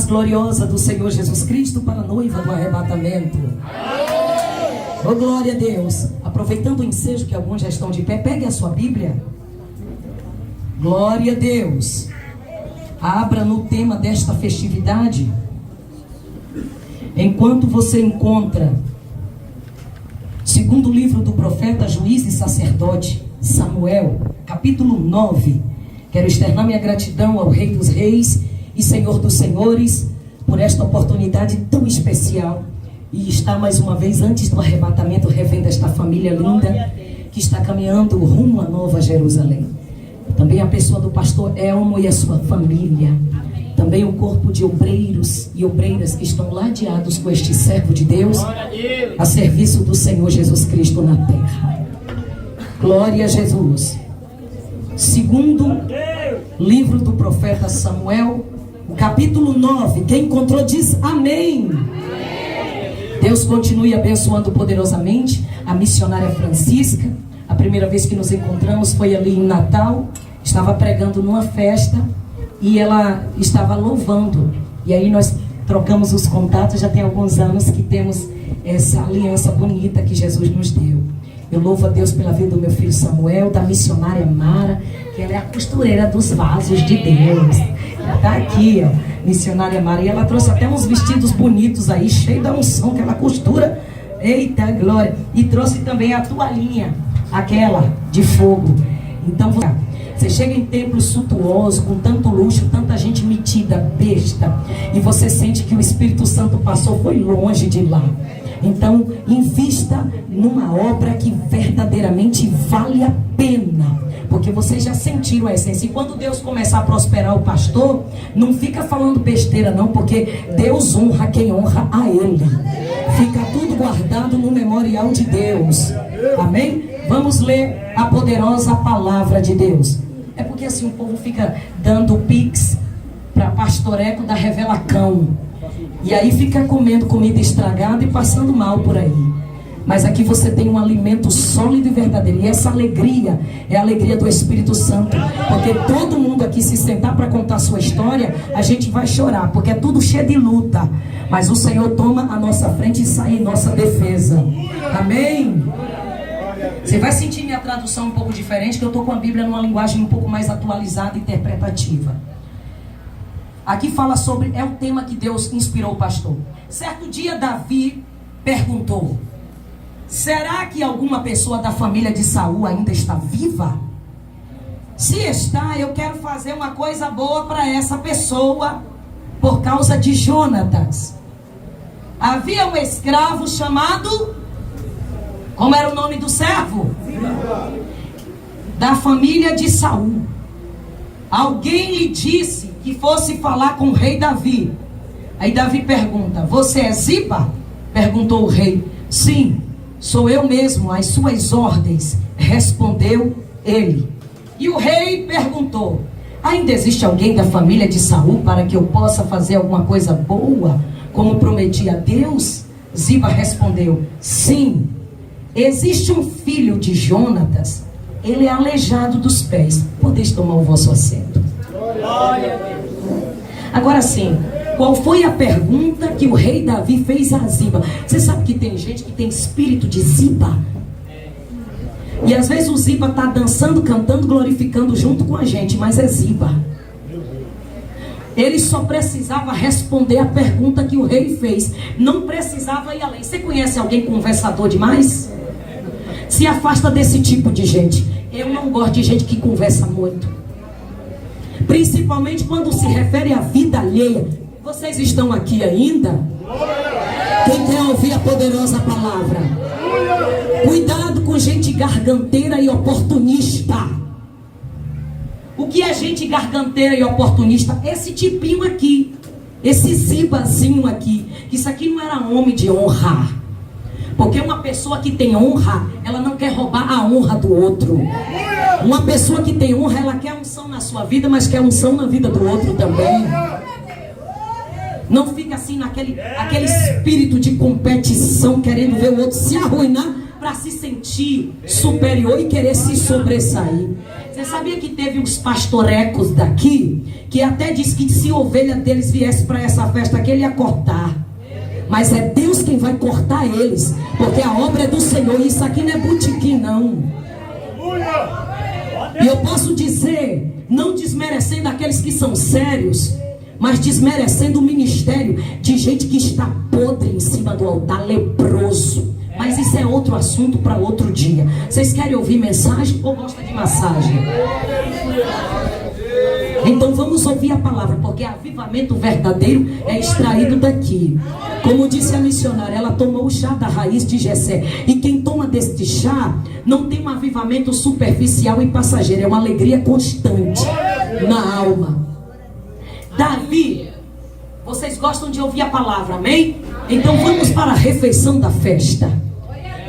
Gloriosa do Senhor Jesus Cristo para a noiva do arrebatamento. Oh, glória a Deus. Aproveitando o ensejo que alguns já estão de pé, pegue a sua Bíblia. Glória a Deus. Abra no tema desta festividade. Enquanto você encontra, segundo o livro do profeta, juiz e sacerdote Samuel, capítulo 9, quero externar minha gratidão ao Rei dos Reis e Senhor dos Senhores por esta oportunidade tão especial e estar mais uma vez antes do arrebatamento revendo esta família linda que está caminhando rumo à Nova Jerusalém. Também a pessoa do pastor Elmo e a sua família, também o corpo de obreiros e obreiras que estão ladeados com este servo de Deus a serviço do Senhor Jesus Cristo na terra. Glória a Jesus. Segundo livro do profeta Samuel, o capítulo 9, quem encontrou diz amém. Deus continue abençoando poderosamente a missionária Francisca. A primeira vez que nos encontramos foi ali em Natal. Estava pregando numa festa e ela estava louvando. E aí nós trocamos os contatos. Já tem alguns anos que temos essa aliança bonita que Jesus nos deu. Eu louvo a Deus pela vida do meu filho Samuel, da missionária Mara, que ela é a costureira dos vasos de Deus. Ela está aqui, ó, missionária Mara. E ela trouxe até uns vestidos bonitos aí, cheio da unção que ela costura. Eita glória! E trouxe também a toalhinha, aquela de fogo. Então você chega em templos suntuosos, com tanto luxo, tanta gente metida, besta, e você sente que o Espírito Santo passou, foi longe de lá. Então, invista numa obra que verdadeiramente vale a pena, porque vocês já sentiram a essência. E quando Deus começar a prosperar o pastor, não fica falando besteira não, porque Deus honra quem honra a Ele. Fica tudo guardado no memorial de Deus. Amém? Vamos ler a poderosa palavra de Deus. É porque assim o povo fica dando pix para pastoreco da Revelacão. E aí fica comendo comida estragada e passando mal por aí. Mas aqui você tem um alimento sólido e verdadeiro. E essa alegria é a alegria do Espírito Santo. Porque todo mundo aqui se sentar para contar a sua história, a gente vai chorar, porque é tudo cheio de luta. Mas o Senhor toma a nossa frente e sai em nossa defesa. Amém? Você vai sentir minha tradução um pouco diferente, que eu estou com a Bíblia numa linguagem um pouco mais atualizada e interpretativa. Aqui fala sobre, é o tema que Deus inspirou o pastor. Certo dia Davi perguntou: será que alguma pessoa da família de Saul ainda está viva? Se está, eu quero fazer uma coisa boa para essa pessoa por causa de Jonatas. Havia um escravo chamado... Como era o nome do servo? Da família de Saul. Alguém lhe disse que fosse falar com o rei Davi. Aí Davi pergunta: você é Ziba? Perguntou o rei. Sim, sou eu mesmo, às suas ordens, respondeu ele. E o rei perguntou: ainda existe alguém da família de Saul para que eu possa fazer alguma coisa boa, como prometi a Deus? Ziba respondeu: sim, existe um filho de Jonatas, ele é aleijado dos pés. Podeis tomar o vosso assento. Glória a Deus. Agora sim, qual foi a pergunta que o rei Davi fez a Ziba? Você sabe que tem gente que tem espírito de Ziba? E às vezes o Ziba está dançando, cantando, glorificando junto com a gente, mas é Ziba. Ele só precisava responder a pergunta que o rei fez. Não precisava ir além. Você conhece alguém conversador demais? Se afasta desse tipo de gente. Eu não gosto de gente que conversa muito, principalmente quando se refere à vida alheia. Vocês estão aqui ainda? Quem quer ouvir a poderosa palavra? Cuidado com gente garganteira e oportunista. O que é gente garganteira e oportunista? Esse tipinho aqui, esse zibazinho aqui. Isso aqui não era homem de honra. Porque uma pessoa que tem honra, ela não quer roubar a honra do outro. Uma pessoa que tem honra, ela quer unção na sua vida, mas quer unção na vida do outro também. Não fica assim naquele espírito de competição, querendo ver o outro se arruinar para se sentir superior e querer se sobressair. Você sabia que teve uns pastorecos daqui que até disse que se a ovelha deles viesse para essa festa aqui, ele ia cortar. Mas é Deus quem vai cortar eles, porque a obra é do Senhor. E isso aqui não é botequim, não. E eu posso dizer, não desmerecendo aqueles que são sérios, mas desmerecendo o ministério de gente que está podre em cima do altar, leproso. Mas isso é outro assunto para outro dia. Vocês querem ouvir mensagem ou gostam de massagem? Então vamos ouvir a palavra, porque avivamento verdadeiro é extraído daqui. Como disse a missionária, ela tomou o chá da raiz de Jessé. E quem toma deste chá não tem um avivamento superficial e passageiro, é uma alegria constante na alma. Davi, vocês gostam de ouvir a palavra, amém? Então vamos para a refeição da festa.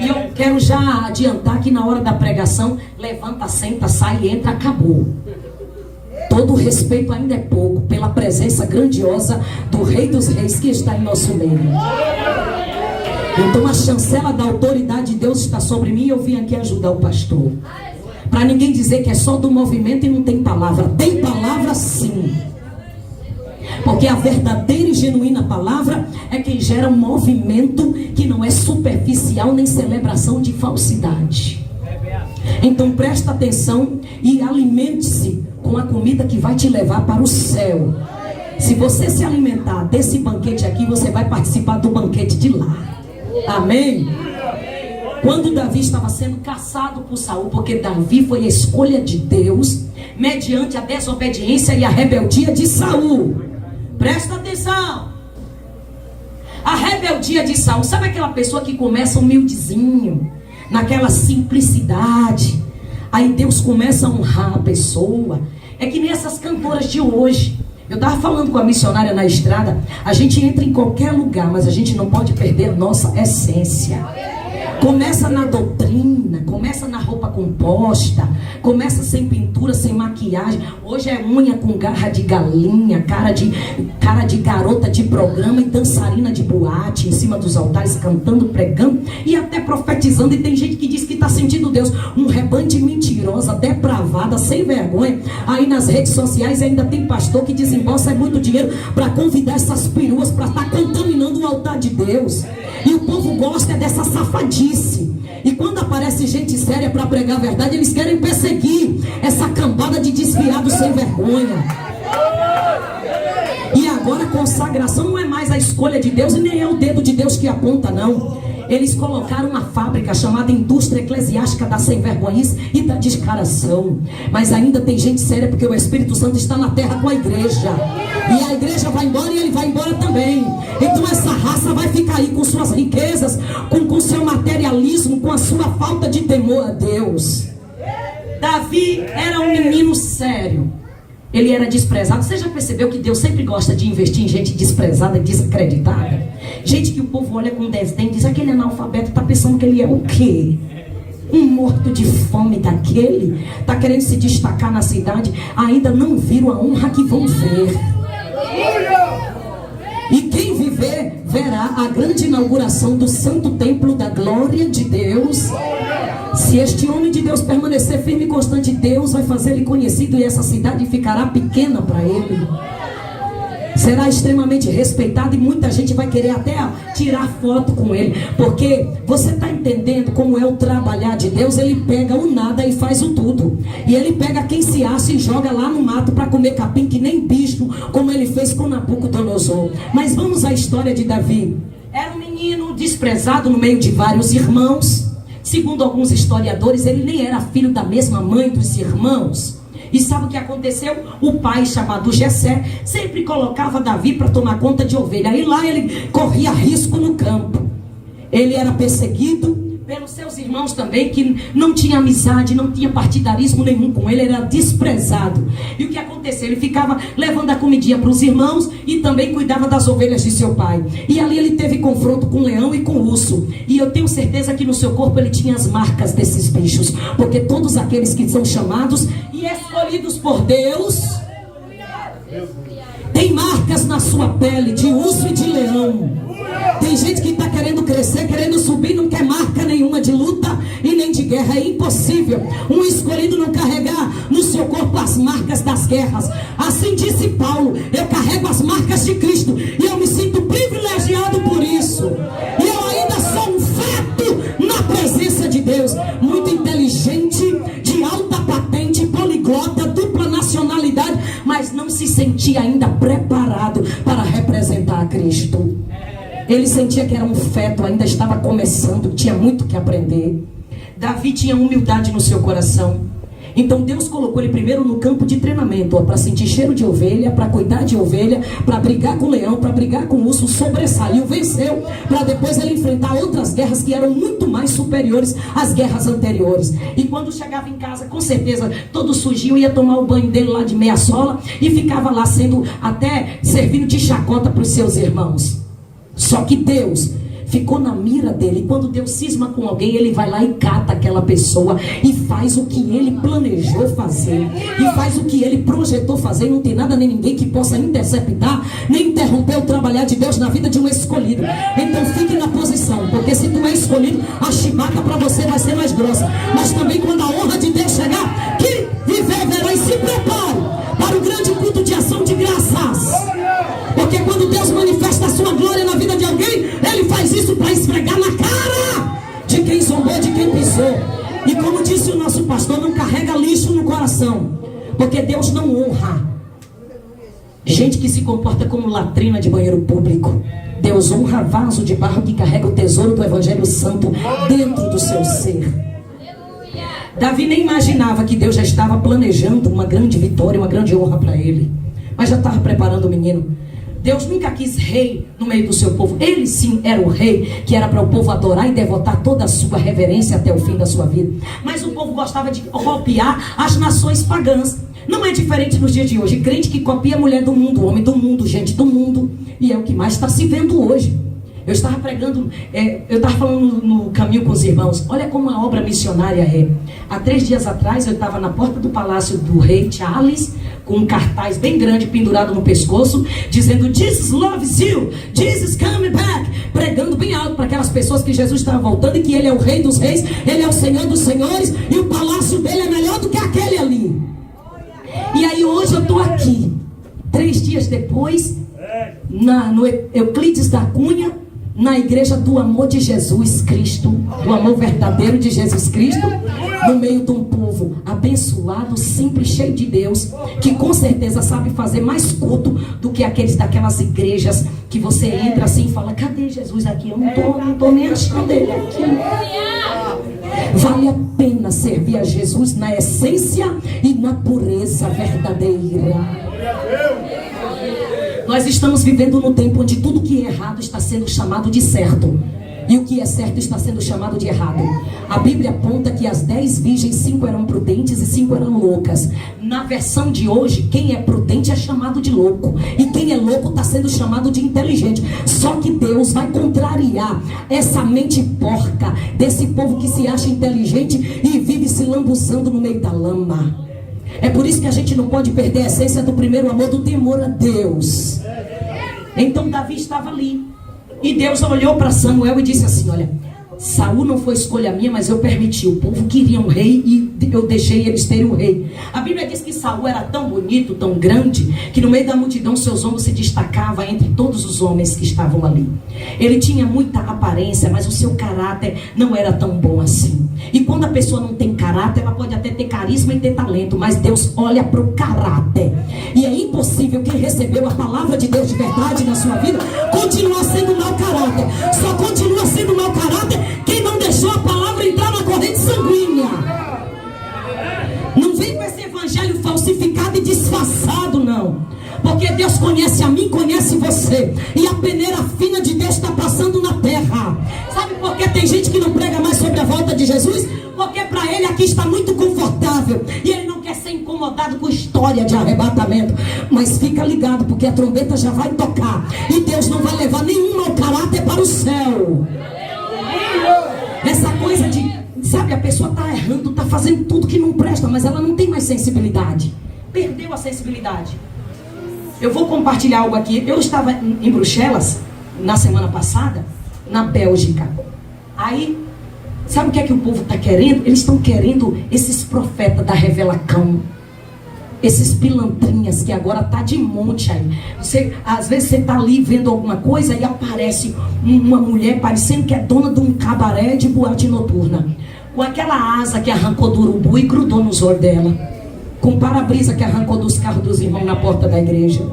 E eu quero já adiantar que na hora da pregação, levanta, senta, sai, entra, acabou. Todo o respeito ainda é pouco pela presença grandiosa do Rei dos Reis que está em nosso meio. Então a chancela da autoridade de Deus está sobre mim e eu vim aqui ajudar o pastor. Para ninguém dizer que é só do movimento e não tem palavra. Tem palavra sim. Porque a verdadeira e genuína palavra é quem gera um movimento que não é superficial nem celebração de falsidade. Então presta atenção e alimente-se com a comida que vai te levar para o céu. Se você se alimentar desse banquete aqui, você vai participar do banquete de lá. Amém? Quando Davi estava sendo caçado por Saul, porque Davi foi a escolha de Deus, mediante a desobediência e a rebeldia de Saul. Presta atenção. A rebeldia de Saul, sabe aquela pessoa que começa humildezinho, naquela simplicidade, aí Deus começa a honrar a pessoa. É que nem essas cantoras de hoje. Eu estava falando com a missionária na estrada, a gente entra em qualquer lugar, mas a gente não pode perder a nossa essência. Começa na doutrina, começa na roupa composta, começa sem pintura, sem maquiagem. Hoje é unha com garra de galinha, cara de garota de programa e dançarina de boate em cima dos altares, cantando, pregando e até profetizando. E tem gente que diz que está sentindo Deus. Um rebanho de mentirosa, depravada, sem vergonha. Aí nas redes sociais ainda tem pastor que desembolsa muito dinheiro para convidar essas peruas para estar contaminando o altar de Deus. E o povo gosta dessa safadice. E quando aparece gente séria para pregar a verdade, eles querem perseguir essa cambada de desviados sem vergonha. E agora a consagração não é mais a escolha de Deus e nem é o dedo de Deus que aponta, não. Eles colocaram uma fábrica chamada indústria eclesiástica da sem vergonhice e da descaração. Mas ainda tem gente séria, porque o Espírito Santo está na terra com a igreja. E a igreja vai embora e ele vai embora também. Então essa raça vai ficar aí com suas riquezas, com seu materialismo, com a sua falta de temor a Deus. Davi era um menino sério. Ele era desprezado. Você já percebeu que Deus sempre gosta de investir em gente desprezada e desacreditada? Gente que o povo olha com desdém e diz: aquele analfabeto está pensando que ele é o quê? Um morto de fome daquele? Está querendo se destacar na cidade? Ainda não viram a honra que vão ver. E quem viver, verá a grande inauguração do santo templo da glória de Deus. Se este homem de Deus permanecer firme e constante, Deus vai fazer ele conhecido e essa cidade ficará pequena para ele. Será extremamente respeitado e muita gente vai querer até tirar foto com ele. Porque você está entendendo como é o trabalhar de Deus? Ele pega o nada e faz o tudo. E ele pega quem se acha e joga lá no mato para comer capim que nem bicho, como ele fez com Nabucodonosor. Mas vamos à história de Davi. Era um menino desprezado no meio de vários irmãos. Segundo alguns historiadores, ele nem era filho da mesma mãe dos irmãos. E sabe o que aconteceu? O pai, chamado Jessé, sempre colocava Davi para tomar conta de ovelha. E lá ele corria risco no campo. Ele era perseguido pelos seus irmãos também, que não tinha amizade, não tinha partidarismo nenhum com ele, era desprezado. E o que aconteceu? Ele ficava levando a comidinha para os irmãos e também cuidava das ovelhas de seu pai. E ali ele teve confronto com o leão e com o urso. E eu tenho certeza que no seu corpo ele tinha as marcas desses bichos. Porque todos aqueles que são chamados e escolhidos por Deus tem marcas na sua pele de urso e de leão. Tem gente que está querendo crescer, querendo subir, não quer marca nenhuma de luta, e nem de guerra. É impossível um escolhido não carregar no seu corpo as marcas das guerras. Assim disse Paulo: eu carrego as marcas de Cristo e eu me sinto privilegiado por isso. E eu ainda sou um feto na presença de Deus. Muito inteligente, de alta patente, poliglota, dupla nacionalidade, mas não se sentia ainda preparado para representar a Cristo. Ele sentia que era um feto, ainda estava começando, tinha muito que aprender. Davi tinha humildade no seu coração. Então Deus colocou ele primeiro no campo de treinamento, para sentir cheiro de ovelha, para cuidar de ovelha, para brigar com o leão, para brigar com o urso. Sobressaiu, venceu, para depois ele enfrentar outras guerras que eram muito mais superiores às guerras anteriores. E quando chegava em casa, com certeza, todo sujinho, ia tomar o banho dele lá de meia sola e ficava lá sendo até servindo de chacota para os seus irmãos. Só que Deus ficou na mira dele. E quando Deus cisma com alguém, ele vai lá e cata aquela pessoa e faz o que ele planejou fazer, e faz o que ele projetou fazer. E não tem nada nem ninguém que possa interceptar, nem interromper o trabalhar de Deus na vida de um escolhido. Então fique na posição, porque se tu é escolhido, a chibata para você vai ser mais grossa. Mas também quando a honra de Deus chegar, que viver verá, e se prepare para o grande culto de ação de graças. Porque quando Deus manifesta a sua glória na vida de alguém, Ele faz isso para esfregar na cara de quem zombou, de quem pisou. E como disse o nosso pastor, não carrega lixo no coração, porque Deus não honra gente que se comporta como latrina de banheiro público. Deus honra vaso de barro que carrega o tesouro do Evangelho Santo dentro do seu ser. Davi nem imaginava que Deus já estava planejando uma grande vitória, uma grande honra para ele, mas já estava preparando o menino. Deus nunca quis rei no meio do seu povo. Ele sim era o rei, que era para o povo adorar e devotar toda a sua reverência até o fim da sua vida. Mas o povo gostava de copiar as nações pagãs. Não é diferente nos dias de hoje. Crente que copia a mulher do mundo, homem do mundo, gente do mundo. E é o que mais está se vendo hoje. Eu estava pregando, eu estava falando no caminho com os irmãos. Olha como a obra missionária é. Há 3 dias atrás eu estava na porta do palácio do rei Charles, com um cartaz bem grande pendurado no pescoço, dizendo: Jesus loves you, Jesus coming back. Pregando bem alto para aquelas pessoas que Jesus estava voltando e que Ele é o Rei dos Reis, Ele é o Senhor dos Senhores, e o palácio dele é melhor do que aquele ali. E aí hoje eu estou aqui, 3 dias depois, no Euclides da Cunha, na igreja do amor de Jesus Cristo, do amor verdadeiro de Jesus Cristo, no meio de um povo abençoado, simples, cheio de Deus, que com certeza sabe fazer mais culto do que aqueles daquelas igrejas que você entra assim e fala: cadê Jesus aqui? Eu não tô nem achando ele aqui. Vale a pena servir a Jesus na essência e na pureza verdadeira. Nós estamos vivendo num tempo onde tudo que é errado está sendo chamado de certo, e o que é certo está sendo chamado de errado. A Bíblia aponta que as 10 virgens, 5 eram prudentes e 5 eram loucas. Na versão de hoje, quem é prudente é chamado de louco, e quem é louco está sendo chamado de inteligente. Só que Deus vai contrariar essa mente porca desse povo que se acha inteligente e vive se lambuzando no meio da lama. É por isso que a gente não pode perder a essência do primeiro amor, do temor a Deus. Então Davi estava ali, e Deus olhou para Samuel e disse assim: olha, Saul não foi escolha minha, mas eu permiti. O povo queria um rei e eu deixei eles terem um rei. A Bíblia diz que Saul era tão bonito, tão grande, que no meio da multidão seus ombros se destacavam entre todos os homens que estavam ali. Ele tinha muita aparência, mas o seu caráter não era tão bom assim. E quando a pessoa não tem caráter, ela pode até ter carisma e ter talento, mas Deus olha para o caráter. E é impossível quem recebeu a palavra de Deus de verdade na sua vida continuar sendo mau caráter. Só continua sendo mau caráter quem não deixou a palavra entrar na corrente sanguínea. Não vem com esse evangelho falsificado e disfarçado, não. Porque Deus conhece a mim, conhece você. E a peneira fina de Deus está passando na terra. Sabe por que tem gente que não prega mais sobre a volta de Jesus? Porque para ele aqui está muito confortável, e ele não quer ser incomodado com história de arrebatamento. Mas fica ligado, porque a trombeta já vai tocar, e Deus não vai levar nenhum mau caráter para o céu. Essa coisa de, sabe, a pessoa está errando, está fazendo tudo que não presta, mas ela não tem mais sensibilidade. Perdeu a sensibilidade. Eu vou compartilhar algo aqui. Eu estava em Bruxelas na semana passada, na Bélgica. Aí Sabe o que é que o povo está querendo? Eles estão querendo esses profetas da revelação, esses pilantrinhas que agora tá de monte aí. Às vezes você tá ali vendo alguma coisa e aparece uma mulher parecendo que é dona de um cabaré de boate noturna, com aquela asa que arrancou do urubu e grudou nos olhos dela, com para-brisa que arrancou dos carros dos irmãos na porta da igreja.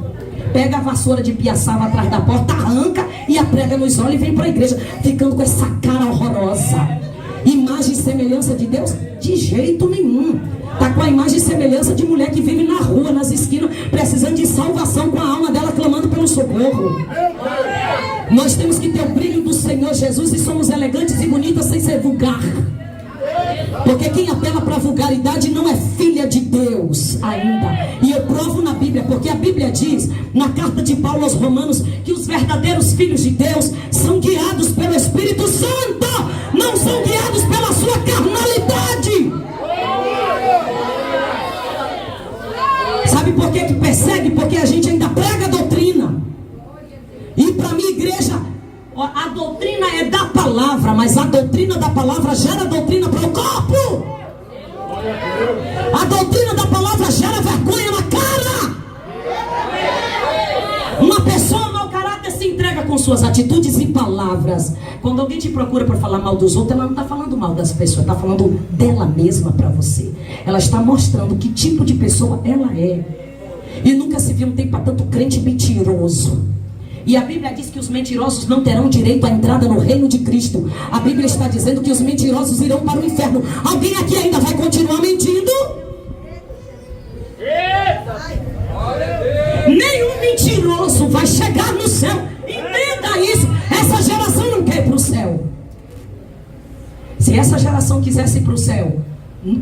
Pega a vassoura de piaçava atrás da porta, arranca e a prega nos olhos e vem para a igreja, ficando com essa cara horrorosa. Imagem e semelhança de Deus? De jeito nenhum. Está com a imagem e semelhança de mulher que vive na rua, nas esquinas, precisando de salvação, com a alma dela clamando pelo socorro. Nós temos que ter o brilho do Senhor Jesus e somos elegantes e bonitas sem ser vulgar. Porque quem apela para a vulgaridade não é filha de Deus ainda. E eu provo na Bíblia, porque a Bíblia diz, na carta de Paulo aos Romanos, que os verdadeiros filhos de Deus são guiados pelo Espírito Santo, não são guiados pela sua carnalidade. Sabe por que persegue? Porque a gente ainda prega a doutrina. E para mim, igreja, a doutrina é da palavra, mas a doutrina da palavra gera doutrina para o corpo. A doutrina da palavra gera vergonha na cara. Uma pessoa mau caráter se entrega com suas atitudes e palavras. Quando alguém te procura para falar mal dos outros, ela não está falando mal das pessoas, está falando dela mesma para você. Ela está mostrando que tipo de pessoa ela é. E nunca se viu um tempo para tanto crente mentiroso. E a Bíblia diz que os mentirosos não terão direito à entrada no reino de Cristo. A Bíblia está dizendo que os mentirosos irão para o inferno. Alguém aqui ainda vai continuar mentindo? Nenhum mentiroso vai chegar no céu. Entenda isso. Essa geração não quer ir para o céu. Se essa geração quisesse ir para o céu,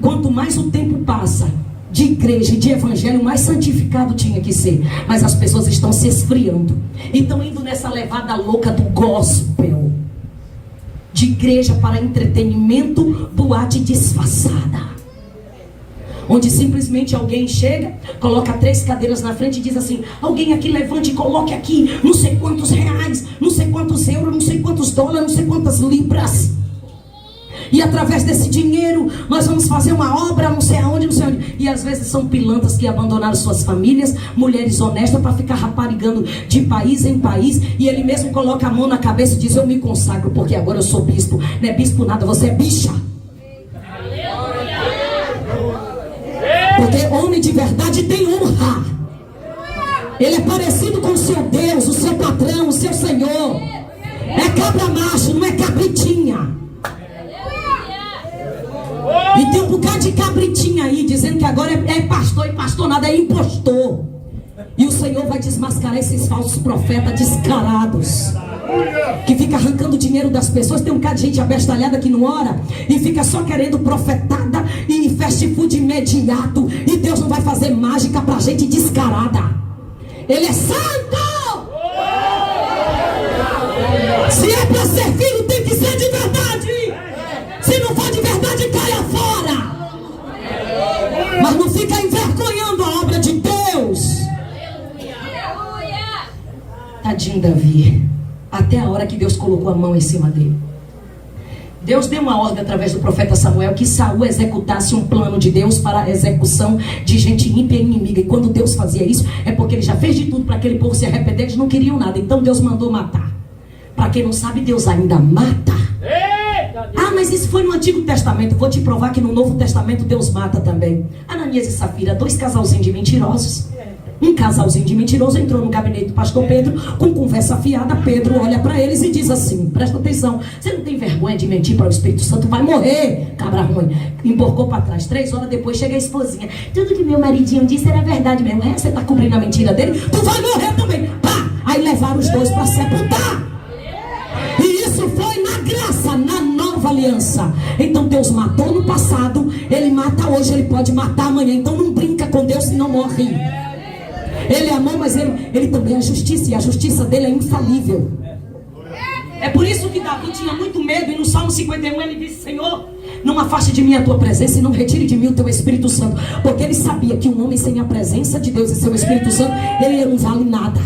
quanto mais o tempo passa de igreja e de evangelho, mais santificado tinha que ser. Mas as pessoas estão se esfriando e estão indo nessa levada louca do gospel, de igreja para entretenimento, boate disfarçada, onde simplesmente alguém chega, coloca 3 cadeiras na frente e diz assim: alguém aqui levante e coloque aqui não sei quantos reais, não sei quantos euros, não sei quantos dólares, não sei quantas libras, e através desse dinheiro nós vamos fazer uma obra não sei aonde, não sei onde. E às vezes são pilantras que abandonaram suas famílias, mulheres honestas, para ficar raparigando de país em país. E ele mesmo coloca a mão na cabeça e diz: eu me consagro porque agora eu sou bispo. Não é bispo nada, você é bicha. Porque homem de verdade tem honra. Ele é parecido com o seu Deus, o seu patrão, o seu Senhor. É cabra macho, não é cabritinha. E tem um bocado de cabritinha aí dizendo que agora é pastor, e pastor nada, é impostor. E o Senhor vai desmascarar esses falsos profetas descarados, que fica arrancando dinheiro das pessoas. Tem um bocado de gente abestalhada que não ora e fica só querendo profetada e fast food imediato. E Deus não vai fazer mágica pra gente descarada. Ele é santo. Se é pra ser filho, tem que ser de verdade. Se não for de verdade, caia fora. Mas não fica envergonhando a obra de Deus. Tadinho Davi, até a hora que Deus colocou a mão em cima dele. Deus deu uma ordem através do profeta Samuel que Saul executasse um plano de Deus para a execução de gente ímpia e inimiga. E quando Deus fazia isso, é porque ele já fez de tudo para aquele povo se arrepender. Eles não queriam nada, então Deus mandou matar. Para quem não sabe, Deus ainda mata. Ah, mas isso foi no Antigo Testamento. Vou te provar que no Novo Testamento Deus mata também. Ananias e Safira, 2 casalzinhos de mentirosos. Um casalzinho de mentiroso entrou no gabinete do pastor Pedro com conversa afiada. Pedro olha para eles e diz assim: presta atenção, você não tem vergonha de mentir para o Espírito Santo? Vai morrer, cabra ruim. Emborcou para trás. 3 horas depois chega a esposinha: tudo que meu maridinho disse era verdade mesmo. É, você está cobrindo a mentira dele? Tu vai morrer também. Pá! Aí levaram os dois para sepultar. E isso foi na graça, na nova aliança. Então Deus matou no passado, Ele mata hoje, Ele pode matar amanhã. Então não brinca com Deus, senão morre. Ele é amor, mas ele também é justiça. E a justiça dele é infalível. É por isso que Davi tinha muito medo. E no Salmo 51 ele disse: Senhor, não afaste de mim a tua presença e não retire de mim o teu Espírito Santo. Porque ele sabia que um homem sem a presença de Deus e seu Espírito Santo, ele não vale nada.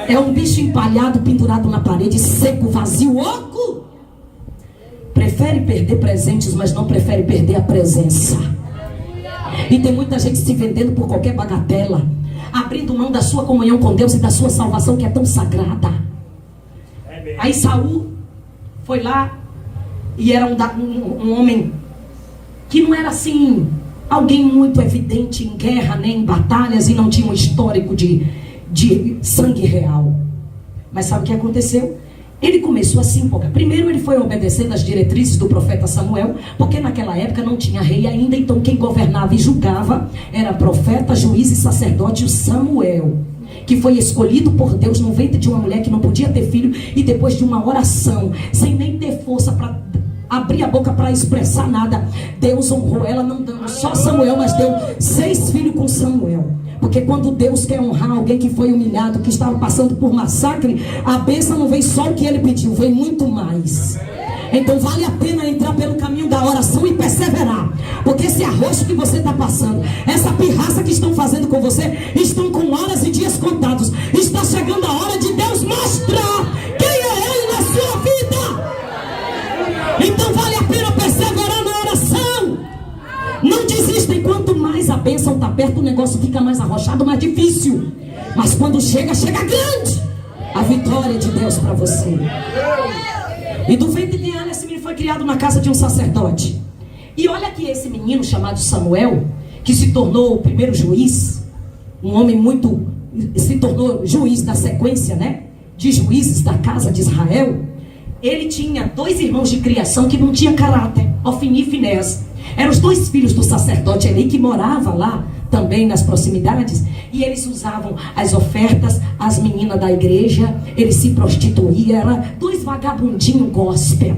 É um bicho empalhado, pendurado na parede, seco, vazio, oco. prefere perder presentes, mas não prefere perder a presença. E tem muita gente se vendendo por qualquer bagatela, abrindo mão da sua comunhão com Deus e da sua salvação, que é tão sagrada. Aí Saul foi lá e era um homem que não era assim alguém muito evidente em guerra nem em batalhas, e não tinha um histórico de sangue real. Mas sabe o que aconteceu? Ele começou a se empolgar. Primeiro ele foi obedecendo às diretrizes do profeta Samuel, porque naquela época não tinha rei ainda, então quem governava e julgava era profeta, juiz e sacerdote, o Samuel, que foi escolhido por Deus no ventre de uma mulher que não podia ter filho, e depois de uma oração, sem nem ter força para abrir a boca para expressar nada, Deus honrou ela, não dando só Samuel, mas deu 6 filhos com Samuel. Porque quando Deus quer honrar alguém que foi humilhado, que estava passando por massacre, a bênção não vem só o que ele pediu, vem muito mais. Então vale a pena entrar pelo caminho da oração e perseverar, porque esse arroxo que você está passando, essa pirraça que estão fazendo com você, estão com horas e dias contados. Está chegando a hora de Deus mostrar quem é Ele na sua vida. Então vale a pena perseverar na oração. Não desistem. Quanto mais a bênção está perto, o negócio fica mais arrochado, mais difícil. Mas quando chega, chega grande a vitória de Deus para você. E do ventre de Ana, esse menino foi criado na casa de um sacerdote. E olha que esse menino chamado Samuel, que se tornou o primeiro juiz, um homem muito, se tornou juiz da sequência, né, de juízes da casa de Israel. Ele tinha 2 irmãos de criação que não tinham caráter, Ofni e Finés. Eram os 2 filhos do sacerdote Eli, que morava lá também nas proximidades, e eles usavam as ofertas, as meninas da igreja, eles se prostituíam, eram 2 vagabundinhos gospel,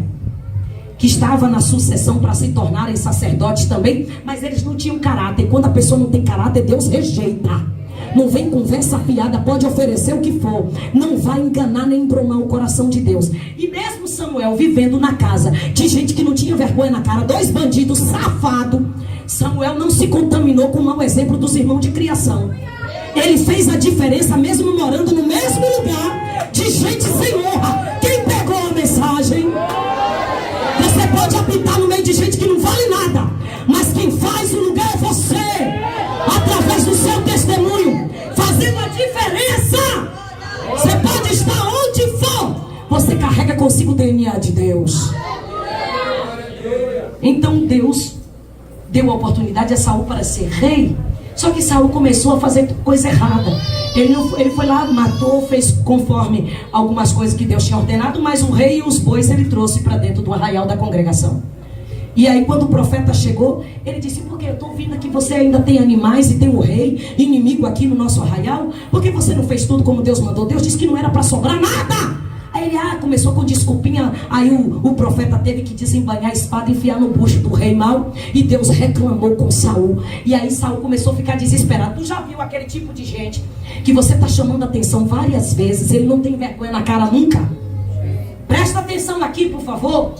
que estavam na sucessão para se tornarem sacerdotes também, mas eles não tinham caráter. E quando a pessoa não tem caráter, Deus rejeita. Não vem conversa fiada, pode oferecer o que for, não vai enganar nem embromar o coração de Deus. E mesmo Samuel vivendo na casa de gente que não tinha vergonha na cara, 2 bandidos safados, Samuel não se contaminou com o mau exemplo dos irmãos de criação. Ele fez a diferença mesmo morando no mesmo lugar de gente sem honra. Quem pegou a mensagem? Você pode apitar no meio de gente que não vale nada, mas quem faz o lugar é você, através do seu testemunho, fazendo a diferença. Você pode estar onde for, você carrega consigo o DNA de Deus. Então Deus deu a oportunidade a Saul para ser rei. Só que Saul começou a fazer coisa errada. Ele foi lá, matou, fez conforme algumas coisas que Deus tinha ordenado, mas o rei e os bois ele trouxe para dentro do arraial da congregação. E aí quando o profeta chegou, ele disse: porque eu estou ouvindo que você ainda tem animais e tem um rei inimigo aqui no nosso arraial, por que você não fez tudo como Deus mandou? Deus disse que não era para sobrar nada. Aí ele começou com desculpinha. Aí o profeta teve que desembanhar a espada e enfiar no bucho do rei mau, e Deus reclamou com Saul. E aí Saul começou a ficar desesperado. Tu já viu aquele tipo de gente que você está chamando atenção várias vezes, ele não tem vergonha na cara nunca? Presta atenção aqui, por favor.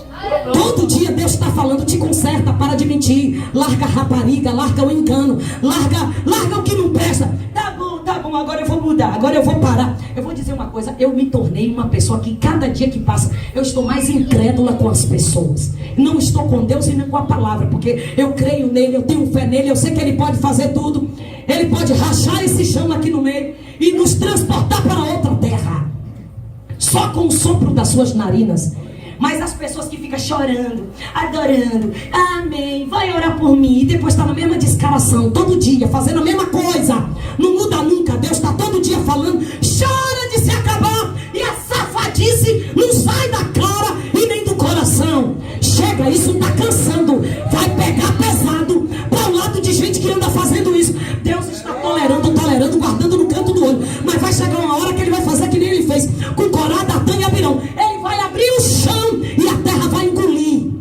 Todo dia Deus está falando: te conserta, para de mentir, larga a rapariga, larga o engano, larga o que não presta. Tá bom, agora eu vou mudar, agora eu vou parar. Eu vou dizer uma coisa: eu me tornei uma pessoa que cada dia que passa eu estou mais incrédula com as pessoas. Não estou com Deus e nem com a palavra, porque eu creio nele, eu tenho fé nele, eu sei que ele pode fazer tudo. Ele pode rachar esse chão aqui no meio e nos transportar para outra terra, só com o sopro das suas narinas. Mas as pessoas que ficam chorando, adorando, amém, vai orar por mim, e depois está na mesma descaração, todo dia, fazendo a mesma coisa, não muda nunca. Deus está todo dia falando: chora de se acabar, e a safadice não sai da cara e nem do coração. Chega, isso está cansando, vai pegar pesado para o lado de gente que anda fazendo isso. Deus está tolerando, guardando no canto do olho, mas vai chegar uma hora que ele vai fazer que nem ele fez com Corá, Datã e Abirão. Ele vai abrir o chão e a terra vai engolir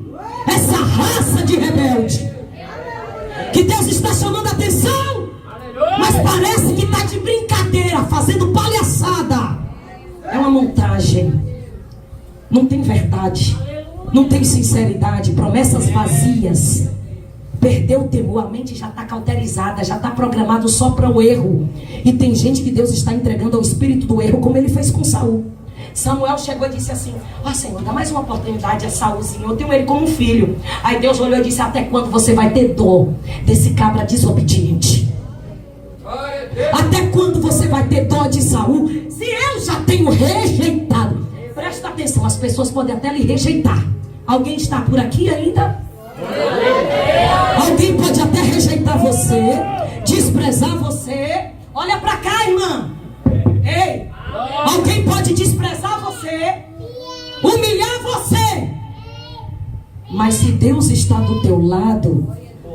essa raça de rebelde que Deus está chamando a atenção, mas parece que está de brincadeira, fazendo palhaçada. É uma montagem, não tem verdade, não tem sinceridade, promessas vazias. Perdeu o temor, a mente já está cauterizada, já está programado só para o erro. E tem gente que Deus está entregando ao espírito do erro, como ele fez com Saul. Samuel chegou e disse assim: ó Senhor, dá mais uma oportunidade a Saulzinho, eu tenho ele como filho. Aí Deus olhou e disse: até quando você vai ter dor desse cabra desobediente? Até quando você vai ter dó de Saul? Se eu já tenho rejeitado. Presta atenção, as pessoas podem até lhe rejeitar. Alguém está por aqui ainda? Alguém pode até rejeitar você, desprezar você. Olha pra cá, irmã. Ei, alguém pode desprezar você, humilhar você, mas se Deus está do teu lado,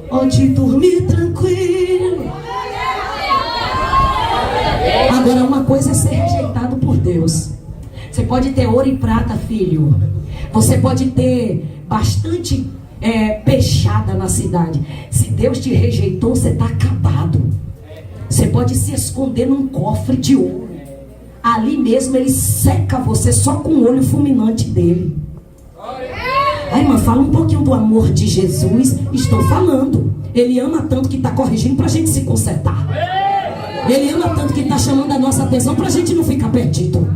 pode dormir tranquilo. Agora, uma coisa é ser rejeitado por Deus. Você pode ter ouro e prata, filho. Você pode ter bastante peixada na cidade. Se Deus te rejeitou, você está acabado. Você pode se esconder num cofre de ouro. Ali mesmo ele seca você só com o olho fulminante dele. Aí, irmã, fala um pouquinho do amor de Jesus. Estou falando. Ele ama tanto que está corrigindo para a gente se consertar. Ele ama tanto que está chamando a nossa atenção para a gente não ficar perdido.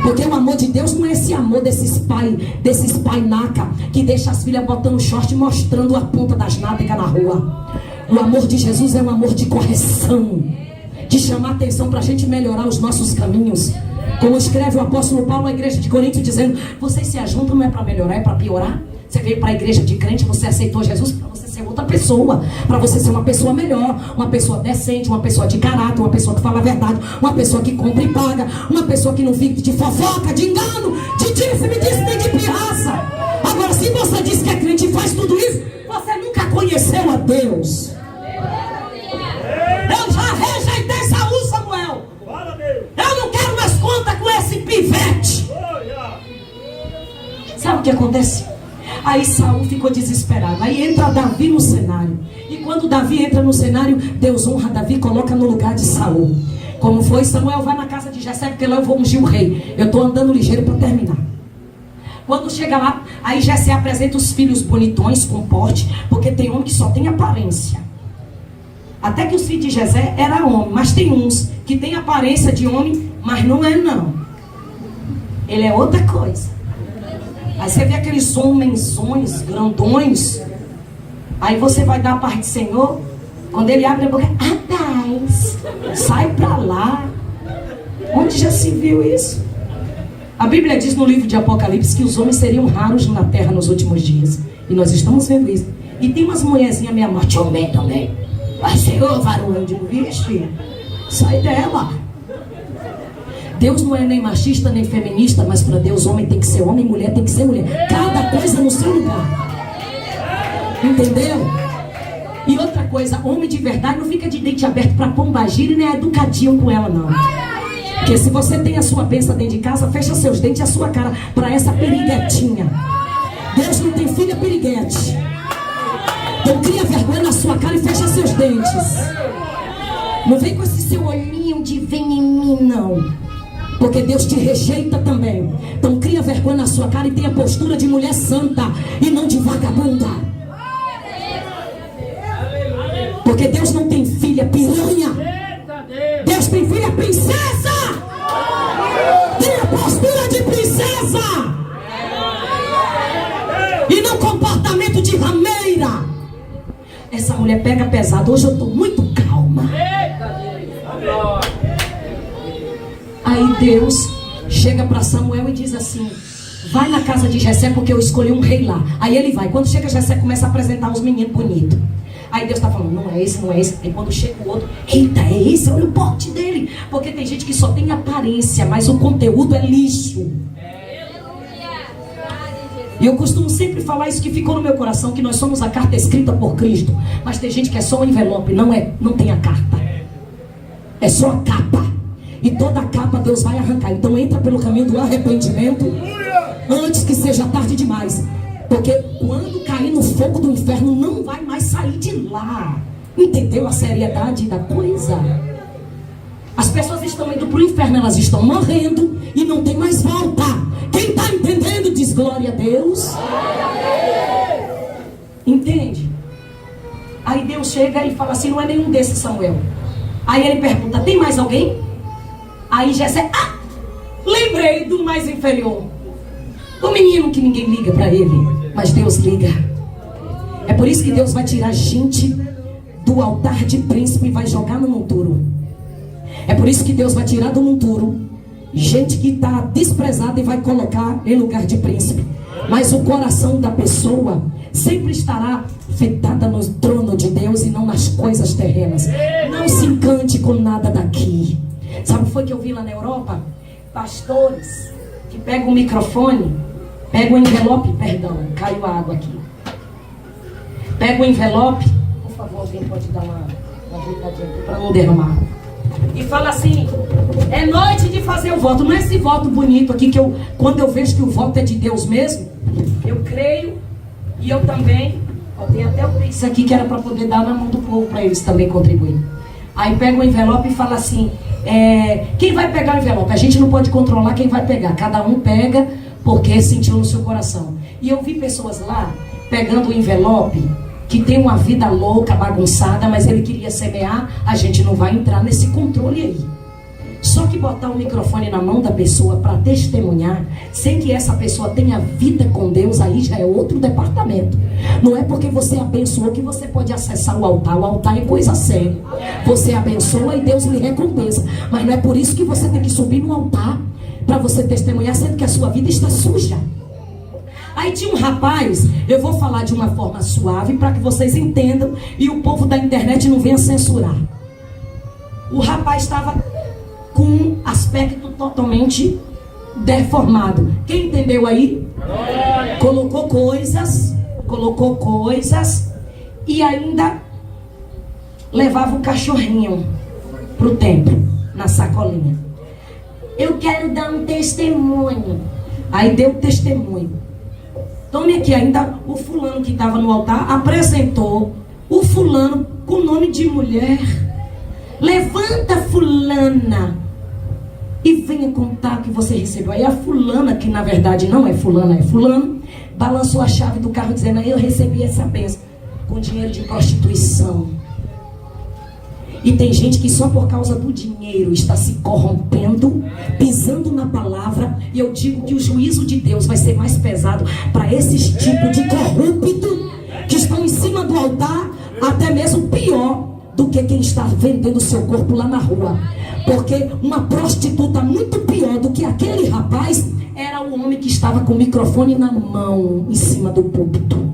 Porque o amor de Deus não é esse amor desses pai naca que deixa as filhas botando short e mostrando a ponta das nádegas na rua. O amor de Jesus é um amor de correção, de chamar atenção para a gente melhorar os nossos caminhos. Como escreve o apóstolo Paulo à igreja de Corinto, dizendo: vocês se ajuntam não é para melhorar, é para piorar. Você veio para a igreja de crente, você aceitou Jesus para você ser outra pessoa, para você ser uma pessoa melhor, uma pessoa decente, uma pessoa de caráter, uma pessoa que fala a verdade, uma pessoa que compra e paga, uma pessoa que não fica de fofoca, de engano, de disse-me, nem de pirraça. Agora, se você diz que é crente e faz tudo isso, você nunca conheceu a Deus. Eu já rejeitei Saul, Samuel. Eu não quero mais conta com esse pivete. Sabe o que acontece? Aí Saul ficou desesperado. Aí entra Davi no cenário. E quando Davi entra no cenário, Deus honra Davi e coloca no lugar de Saul. Como foi? Samuel vai na casa de Jessé, porque lá eu vou ungir o rei. Eu estou andando ligeiro para terminar. Quando chega lá, aí Jessé apresenta os filhos bonitões, com porte, porque tem homem que só tem aparência. Até que os filhos de Jessé eram homem, mas tem uns que tem aparência de homem, mas não é não. Ele é outra coisa. Aí você vê aqueles homenzões, grandões. Aí você vai dar a parte do Senhor. Quando ele abre a boca, rapaz, sai pra lá. Onde já se viu isso? A Bíblia diz no livro de Apocalipse que os homens seriam raros na terra nos últimos dias. E nós estamos vendo isso. E tem umas mulherzinhas meia morte, também. Mas Senhor, varão, eu digo, vixe, sai dela. Deus não é nem machista nem feminista, mas para Deus homem tem que ser homem, mulher tem que ser mulher. Cada coisa no seu lugar. Entendeu? E outra coisa, homem de verdade não fica de dente aberto para pombagira e nem é educadinho com ela não. Porque se você tem a sua bênção dentro de casa, fecha seus dentes e a sua cara para essa periguetinha. Deus não tem filha piriguete. Então cria vergonha na sua cara e fecha seus dentes. Não vem com esse seu olhinho de vem em mim não. Porque Deus te rejeita também. Então cria vergonha na sua cara e tenha postura de mulher santa e não de vagabunda. Porque Deus não tem filha piranha. Deus tem filha princesa. Tenha postura de princesa e não comportamento de rameira. Essa mulher pega pesado. Hoje eu estou muito calma. Aí Deus chega para Samuel e diz assim: vai na casa de Jessé porque eu escolhi um rei lá. Aí ele vai. Quando chega Jessé, começa a apresentar uns meninos bonitos. Aí Deus está falando: não é esse, não é esse. Aí quando chega o outro: eita, é esse, olha o porte dele. Porque tem gente que só tem aparência, mas o conteúdo é lixo. E eu costumo sempre falar isso que ficou no meu coração, que nós somos a carta escrita por Cristo. Mas tem gente que é só um envelope, não tem a carta. É só a capa. E toda a capa Deus vai arrancar. Então entra pelo caminho do arrependimento antes que seja tarde demais. Porque quando cair no fogo do inferno, não vai mais sair de lá. Entendeu a seriedade da coisa? As pessoas estão indo para o inferno, elas estão morrendo e não tem mais volta. Quem está entendendo diz glória a Deus. Entende? Aí Deus chega e fala assim: não é nenhum desses, Samuel. Aí ele pergunta: tem mais alguém? Aí Jessé: lembrei. creio, do mais inferior. Do menino que ninguém liga para ele, mas Deus liga. É por isso que Deus vai tirar gente do altar de príncipe e vai jogar no monturo. É por isso que Deus vai tirar do monturo gente que está desprezada e vai colocar em lugar de príncipe. Mas o coração da pessoa sempre estará feitada no trono de Deus e não nas coisas terrenas. Não se encante com nada daqui. Sabe o que foi que eu vi lá na Europa? Pastores que pegam o microfone, pegam o envelope, perdão, caiu a água aqui. Pega o envelope, por favor, alguém pode dar uma ajeitadinha aqui para não derramar. E fala assim: é noite de fazer o voto. Não é esse voto bonito aqui que quando eu vejo que o voto é de Deus mesmo, eu creio e eu também. Ó, tem até isso aqui que era para poder dar na mão do povo para eles também contribuírem. Aí pega o envelope e fala assim: quem vai pegar o envelope? A gente não pode controlar quem vai pegar. Cada um pega porque sentiu no seu coração. E eu vi pessoas lá pegando o envelope que tem uma vida louca, bagunçada, mas ele queria semear. A gente não vai entrar nesse controle aí. Só que botar o microfone na mão da pessoa para testemunhar, sem que essa pessoa tenha vida com Deus, aí já é outro departamento. Não é porque você abençoou que você pode acessar o altar. O altar é coisa séria. Você abençoa e Deus lhe recompensa. Mas não é por isso que você tem que subir no altar para você testemunhar, sendo que a sua vida está suja. Aí tinha um rapaz, eu vou falar de uma forma suave para que vocês entendam e o povo da internet não venha censurar. O rapaz estava com um aspecto totalmente deformado. Quem entendeu aí? Colocou coisas e ainda levava o cachorrinho para o templo, na sacolinha. Eu quero dar um testemunho. Aí deu testemunho. Tome aqui, ainda o fulano que estava no altar apresentou o fulano com nome de mulher. Levanta, fulana, e venha contar o que você recebeu. Aí a fulana, que na verdade não é fulana, é fulano, balançou a chave do carro dizendo: eu recebi essa bênção com dinheiro de prostituição. E tem gente que só por causa do dinheiro está se corrompendo, pisando na palavra. E eu digo que o juízo de Deus vai ser mais pesado para esses tipos de corrupto que estão em cima do altar, até mesmo pior do que quem está vendendo seu corpo lá na rua. Porque uma prostituta muito pior do que aquele rapaz era o homem que estava com o microfone na mão em cima do púlpito.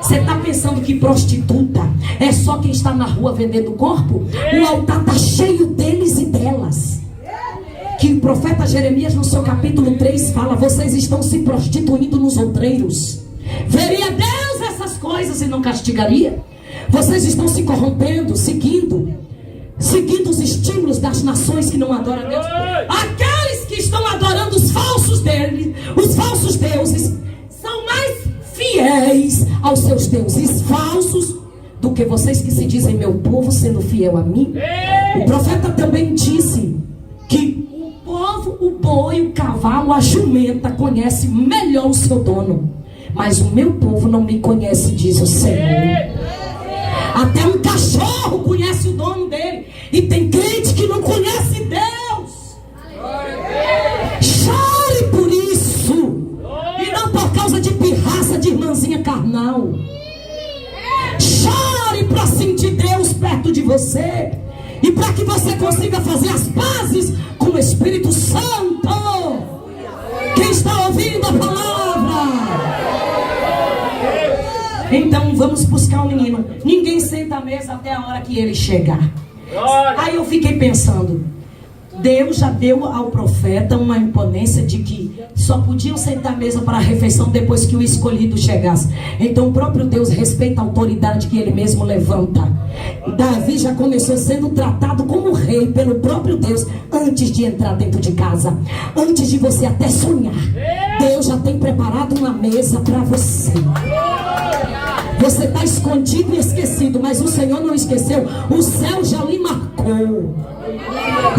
Você está pensando que prostituta é só quem está na rua vendendo corpo? O altar está cheio deles e delas. Que o profeta Jeremias no seu capítulo 3 fala: vocês estão se prostituindo nos outreiros. Veria Deus essas coisas e não castigaria? Vocês estão se corrompendo, seguindo os estímulos das nações que não adoram a Deus. Aqueles que estão adorando os falsos deuses, são mais fiéis aos seus deuses falsos do que vocês que se dizem meu povo, sendo fiel a mim. O profeta também disse que o povo, o boi, o cavalo, a jumenta conhece melhor o seu dono, mas o meu povo não me conhece, diz o Senhor. Até um cachorro conhece o dono dele, e tem crente que não conhece Deus. Chore por isso, e não por causa de pirraça de irmãzinha carnal. Chore para sentir Deus perto de você, e para que você consiga fazer as pazes com o Espírito Santo. Quem está ouvindo a palavra? Então vamos buscar o menino. Ninguém senta à mesa até a hora que ele chegar. Aí eu fiquei pensando, Deus já deu ao profeta uma imponência de que só podiam sentar à mesa para a refeição depois que o escolhido chegasse. Então o próprio Deus respeita a autoridade que ele mesmo levanta. Davi já começou sendo tratado como rei pelo próprio Deus antes de entrar dentro de casa. Antes de você até sonhar, Deus já tem preparado uma mesa para você. Você está escondido e esquecido, mas o Senhor não esqueceu. O céu já lhe marcou.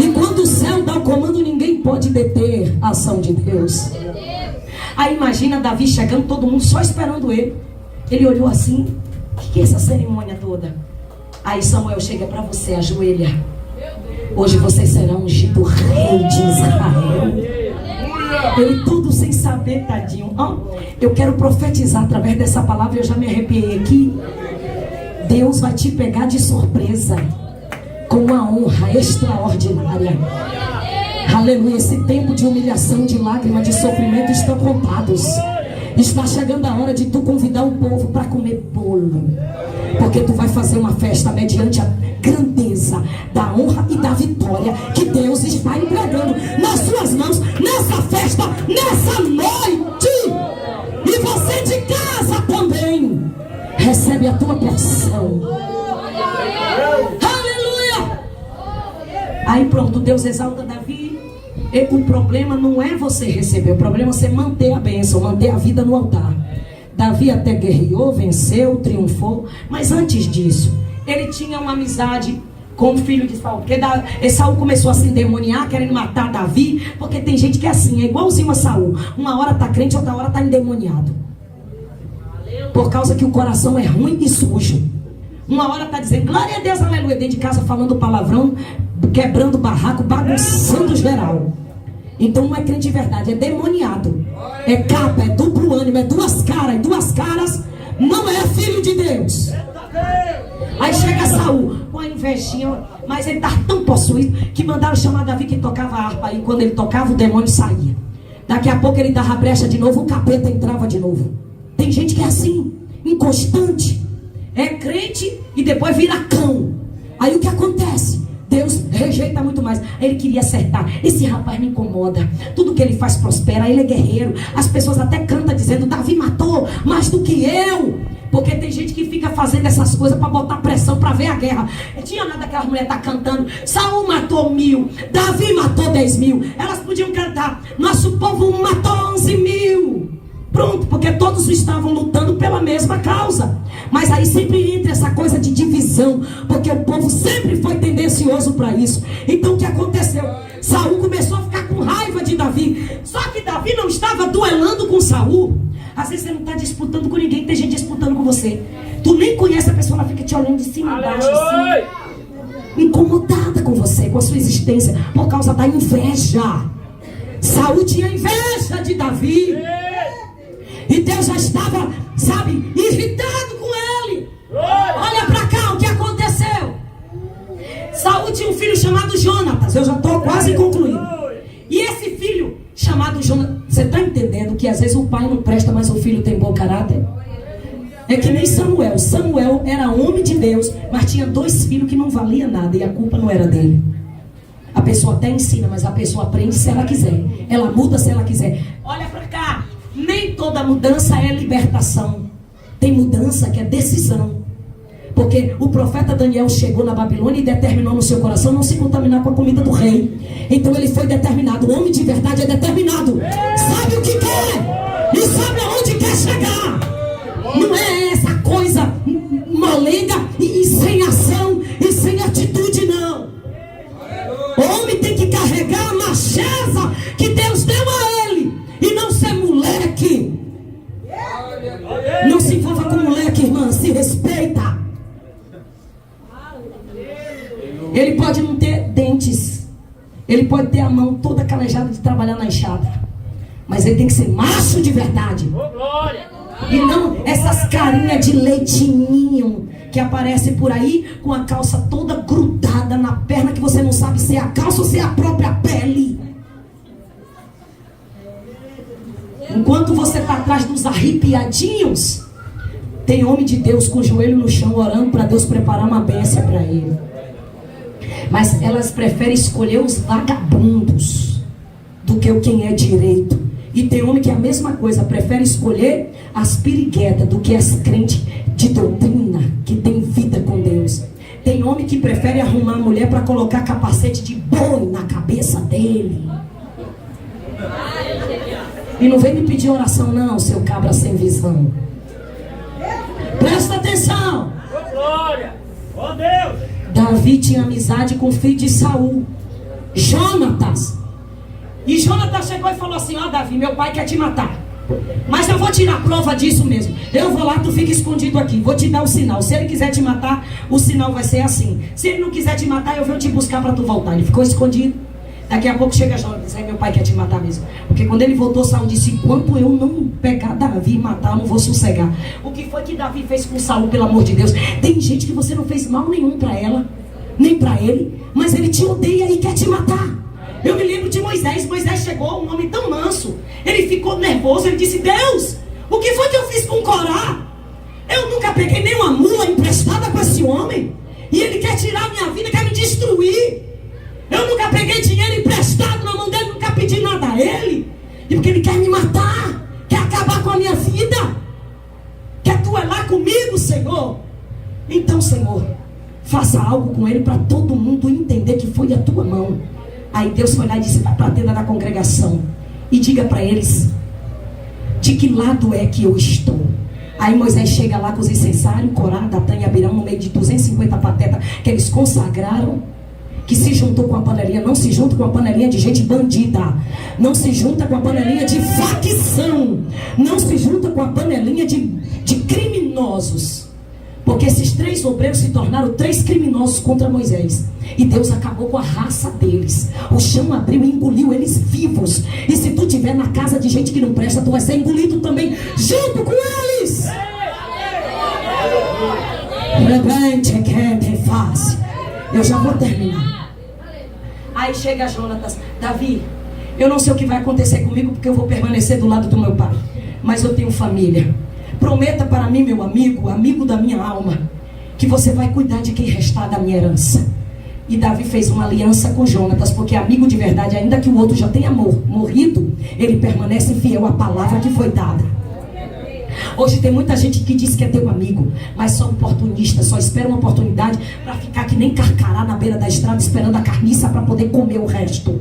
E quando o céu dá o comando, ninguém pode deter a ação de Deus. Aí imagina Davi chegando, todo mundo só esperando ele. Ele olhou assim: o que é essa cerimônia toda? Aí Samuel chega para você, ajoelha. Hoje você será ungido rei de Israel. Ele tudo sem saber, tadinho. Eu quero profetizar através dessa palavra. Eu já me arrepiei aqui. Deus vai te pegar de surpresa com uma honra extraordinária. Aleluia. Esse tempo de humilhação, de lágrima, de sofrimento estão contados. Está chegando a hora de tu convidar o povo para comer bolo, porque tu vai fazer uma festa mediante a grandeza da honra e da vitória que Deus está entregando nas suas mãos nessa festa, nessa noite. E você de casa também recebe a tua porção. Aleluia. Aí pronto, Deus exalta Davi. E o problema não é você receber, o problema é você manter a bênção, manter a vida no altar. Davi até guerreou, venceu, triunfou, mas antes disso, ele tinha uma amizade com o filho de Saul. Porque Saul começou a se endemoniar, querendo matar Davi, porque tem gente que é assim, é igualzinho a Saul. Uma hora está crente, outra hora está endemoniado. Por causa que o coração é ruim e sujo. Uma hora está dizendo, glória a Deus, aleluia, dentro de casa falando palavrão, quebrando barraco, bagunçando geral. Então não é crente de verdade, é demoniado. É capa, é duplo ânimo, é duas caras. E duas caras não é filho de Deus. Aí chega Saul com a invejinha, mas ele está tão possuído que mandaram chamar Davi que tocava a harpa. E quando ele tocava, o demônio saía. Daqui a pouco ele dava a brecha de novo, o capeta entrava de novo. Tem gente que é assim, inconstante. É crente e depois vira cão. Aí o que acontece? Deus rejeita muito mais. Ele queria acertar. Esse rapaz me incomoda. Tudo que ele faz prospera. Ele é guerreiro. As pessoas até cantam dizendo, Davi matou mais do que eu. Porque tem gente que fica fazendo essas coisas para botar pressão, para ver a guerra. Tinha nada daquela mulher tá cantando, Saul matou 1000, Davi matou 10.000. Elas podiam cantar, nosso povo matou 11.000. Pronto, porque todos estavam lutando pela mesma causa. Mas aí sempre entra essa coisa de divisão, porque o povo sempre foi tendencioso para isso. Então o que aconteceu? Saul começou a ficar com raiva de Davi. Só que Davi não estava duelando com Saul. Às vezes você não está disputando com ninguém, tem gente disputando com você. Tu nem conhece a pessoa, ela fica te olhando de cima e embaixo assim, incomodada com você, com a sua existência, por causa da inveja. Saul tinha inveja de Davi. E Deus já estava, sabe, irritado com ele. Olha pra cá o que aconteceu. Saul tinha um filho chamado Jonatas. Eu já estou quase concluindo. E esse filho chamado Jonatas, você está entendendo que às vezes o pai não presta, mas o filho tem bom caráter? É que nem Samuel. Samuel era homem de Deus, mas tinha 2 filhos que não valia nada e a culpa não era dele. A pessoa até ensina, mas a pessoa aprende se ela quiser. Ela muda se ela quiser. Olha pra cá. Nem toda mudança é libertação. Tem mudança que é decisão. Porque o profeta Daniel chegou na Babilônia e determinou no seu coração não se contaminar com a comida do rei. Então ele foi determinado. O homem de verdade é determinado. Sabe o que quer e sabe aonde quer chegar. Não é essa coisa molenga e sem ação e sem atitude, não. O homem tem que carregar a macheza que Deus deu a ele e não ser moleque. Não se envolva com moleque, irmã. Se respeita. Ele pode não ter dentes, ele pode ter a mão toda calejada de trabalhar na enxada, mas ele tem que ser macho de verdade. E não essas carinhas de leitinho que aparecem por aí com a calça toda grudada na perna, que você não sabe se é a calça ou se é a própria pele. Enquanto você está atrás dos arrepiadinhos, tem homem de Deus com o joelho no chão orando para Deus preparar uma bênção para ele. Mas elas preferem escolher os vagabundos do que o quem é direito. E tem homem que é a mesma coisa, prefere escolher as piriguetas do que as crentes de doutrina, que tem vida com Deus. Tem homem que prefere arrumar a mulher para colocar capacete de boi na cabeça dele. E não vem me pedir oração não, seu cabra sem visão. Presta atenção. Glória! Ó Deus! Davi tinha amizade com o filho de Saul, Jonatas. E Jonatas chegou e falou assim, ó Davi, meu pai quer te matar, mas eu vou tirar prova disso mesmo. Eu vou lá, tu fica escondido aqui, vou te dar um sinal. Se ele quiser te matar, o sinal vai ser assim. Se ele não quiser te matar, eu vou te buscar para tu voltar. Ele ficou escondido. Daqui a pouco chega Jonatas, aí meu pai quer te matar mesmo. Porque quando ele voltou, Saul disse: enquanto eu não pegar Davi e matar, eu não vou sossegar. O que foi que Davi fez com Saul, pelo amor de Deus? Tem gente que você não fez mal nenhum para ela, nem para ele, mas ele te odeia e quer te matar. Eu me lembro de Moisés. Moisés chegou, um homem tão manso. Ele ficou nervoso, ele disse: Deus, o que foi que eu fiz com Corá? Eu nunca peguei nem uma mula emprestada com esse homem, e ele quer tirar a minha vida, quer me destruir. Eu nunca peguei dinheiro emprestado na mão dele, nunca pedi nada a ele. E porque ele quer me matar, quer acabar com a minha vida, quer duelar comigo, Senhor. Então, Senhor, faça algo com ele para todo mundo entender que foi a tua mão. Aí Deus foi lá e disse: vai para a tenda da congregação e diga para eles de que lado é que eu estou. Aí Moisés chega lá com os incensários, Corá, Datã e Abirão, no meio de 250 patetas que eles consagraram, que se juntou com a panelinha. Não se junta com a panelinha de gente bandida, não se junta com a panelinha de facção, não se junta com a panelinha de criminosos, porque esses 3 obreiros se tornaram 3 criminosos contra Moisés, e Deus acabou com a raça deles. O chão abriu e engoliu eles vivos. E se tu estiver na casa de gente que não presta, tu vai ser engolido também junto com eles. Rebente que é fácil. Eu já vou terminar. Aí chega Jonatas: Davi, eu não sei o que vai acontecer comigo, porque eu vou permanecer do lado do meu pai, mas eu tenho família. Prometa para mim, meu amigo, amigo da minha alma, que você vai cuidar de quem restar da minha herança. E Davi fez uma aliança com Jonatas, porque amigo de verdade, ainda que o outro já tenha morrido, ele permanece fiel à palavra que foi dada. Hoje tem muita gente que diz que é teu amigo, mas só oportunista, só espera uma oportunidade para ficar que nem carcará na beira da estrada, esperando a carniça para poder comer o resto.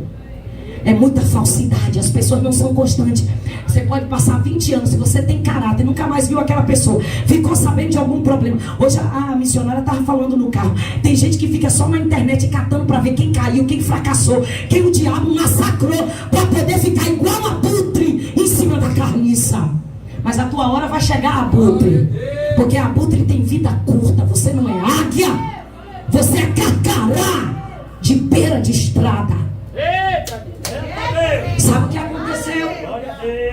É muita falsidade, as pessoas não são constantes. Você pode passar 20 anos, se você tem caráter, nunca mais viu aquela pessoa, ficou sabendo de algum problema. Hoje a missionária estava falando no carro, tem gente que fica só na internet catando para ver quem caiu, quem fracassou, quem o diabo massacrou, para poder ficar igual a abutre em cima da carniça. Mas a tua hora vai chegar, abutre, porque abutre tem vida curta. Você não é águia, você é carcará de beira de estrada. Sabe o que aconteceu?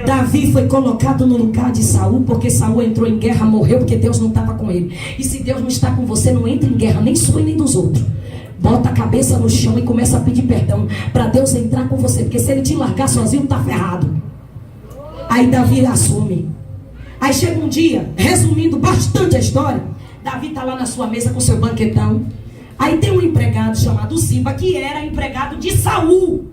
Davi foi colocado no lugar de Saul, porque Saul entrou em guerra, morreu porque Deus não estava com ele. E se Deus não está com você, não entra em guerra, nem sua e nem dos outros. Bota a cabeça no chão e começa a pedir perdão para Deus entrar com você, porque se ele te largar sozinho, tá ferrado. Aí Davi assume. Aí chega um dia, resumindo bastante a história, Davi está lá na sua mesa com seu banquetão. Aí tem um empregado chamado Ziba, que era empregado de Saul,